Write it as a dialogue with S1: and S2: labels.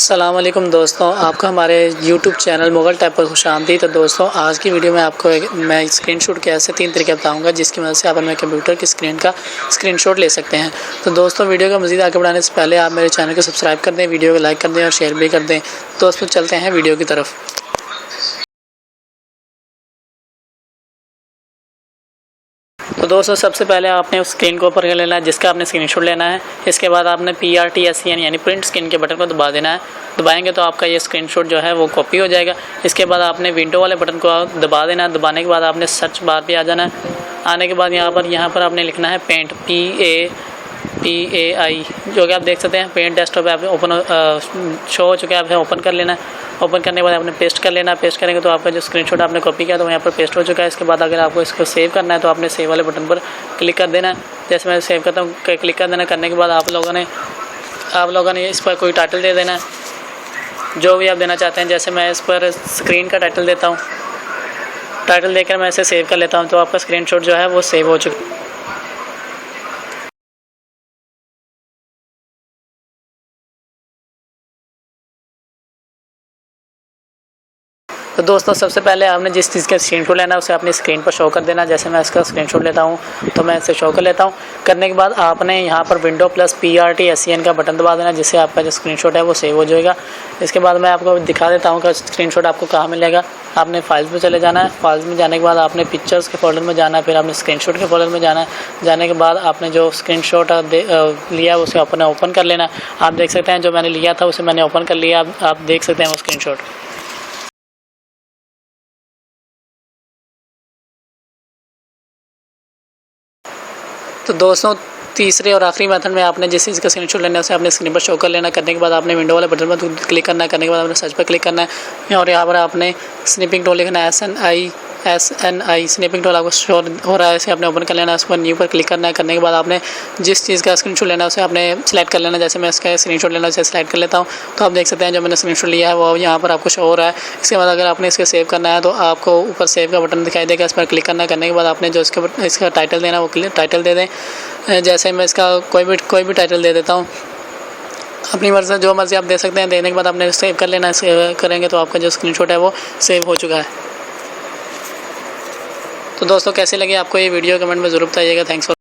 S1: अस्सलाम वालेकुम दोस्तों, आपका हमारे YouTube चैनल मुगल टेक पर खुशामदीद। तो दोस्तों, आज की वीडियो में आपको मैं स्क्रीनशॉट के ऐसे 3 तरीके बताऊंगा जिसकी मदद से आप अपने कंप्यूटर की स्क्रीन का स्क्रीनशॉट ले सकते हैं। तो दोस्तों, वीडियो का मज़ीद आगे बढ़ाने से पहले आप मेरे चैनल को सब्सक्राइब कर दें, वीडियो को लाइक कर दें और शेयर भी कर दें। दोस्तों, चलते हैं वीडियो की तरफ। तो दोस्तों, सबसे पहले आपने उस स्क्रीन को ओपन कर लेना है जिसका आपने स्क्रीनशॉट लेना है। इसके बाद आपने prtscn यानी प्रिंट स्क्रीन के बटन को दबा देना है। दबाएंगे तो आपका ये स्क्रीनशॉट जो है वो कॉपी हो जाएगा। इसके बाद आपने विंडो वाले बटन को दबा देना है। दबाने के बाद आपने सर्च बार पे आ जाना है। आने के बाद यहाँ पर आपने लिखना है पेंट PAI, जो कि आप देख सकते हैं paint desktop app open show हो चुका है। आपने ओपन कर लेना है। ओपन करने के बाद आपने पेस्ट कर लेना है। पेस्ट करेंगे तो आपका जो स्क्रीनशॉट आपने कॉपी किया तो यहाँ पर पेस्ट हो चुका है। इसके बाद अगर आपको इसको सेव करना है तो आपने सेव वाले बटन पर क्लिक कर देना है। जैसे मैं सेव करता हूँ, क्लिक कर देना। करने के बाद आप लोगों ने इस पर कोई टाइटल दे देना है, जो भी आप देना चाहते हैं। जैसे मैं इस पर स्क्रीन का टाइटल देता हूँ। टाइटल देकर मैं इसे सेव कर लेता हूँ तो आपका स्क्रीनशॉट जो है वो सेव हो चुका है। तो दोस्तों, सबसे पहले आपने जिस चीज़ का स्क्रीनशॉट लेना है उसे अपनी स्क्रीन पर शो कर देना। जैसे मैं इसका स्क्रीनशॉट लेता हूं तो मैं इसे शो कर लेता हूं। करने के बाद आपने यहां पर विंडो प्लस prtscn का बटन दबा देना, जिससे आपका जो स्क्रीनशॉट है वो सेव हो जाएगा। इसके बाद मैं आपको दिखा देता हूं कि स्क्रीनशॉट आपको कहाँ मिलेगा। आपने फाइल्स में चले जाना है। फाइल्स में जाने के बाद आपने पिक्चर्स के फोल्डर में जाना है, फिर आपने स्क्रीनशॉट के फोल्डर में जाना है। जाने के बाद आपने जो स्क्रीनशॉट लिया उसे अपने ओपन कर लेना। आप देख सकते हैं जो मैंने लिया था उसे मैंने ओपन कर लिया। आप देख सकते हैं वो स्क्रीनशॉट। तो दोस्तों, तीसरे और आखिरी मेथड में आपने जिस चीज़ का स्क्रीनशॉट लेना है उसे आपने स्क्रीन पर शो कर लेना। करने के बाद आपने विंडो वाले बटन पर क्लिक करना है। करने के बाद आपने सर्च पर क्लिक करना है और यहाँ पर आपने स्निपिंग टूल लिखना है SNI स्निपिंग टूल आपको शो हो रहा है। इसे आपने ओपन कर लेना है। उस पर न्यू पर क्लिक करना है। करने के बाद आपने जिस चीज़ का स्क्रीनशॉट लेना है उसे आपने सेलेक्ट कर लेना। जैसे मैं इसका स्क्रीनशॉट लेना उसे सेलेक्ट कर लेता हूँ तो आप देख सकते हैं जो मैंने स्क्रीनशॉट लिया है वो यहाँ पर आपको शो हो रहा है। इसके बाद अगर आपने इसके सेव करना है तो आपको ऊपर सेव का बटन दिखाई देगा, इस पर क्लिक करना है। करने के बाद आपने जो इसका टाइटल देना है वो टाइटल दे दें। जैसे मैं इसका कोई भी टाइटल दे देता हूँ, अपनी मर्ज़ी जो मर्ज़ी आप दे सकते हैं। देने के बाद आपने सेव कर लेना है। सेव करेंगे तो आपका जो स्क्रीनशॉट है वो सेव हो चुका है। तो दोस्तों, कैसे लगे आपको ये वीडियो, कमेंट में ज़रूर बताइएगा। Thanks for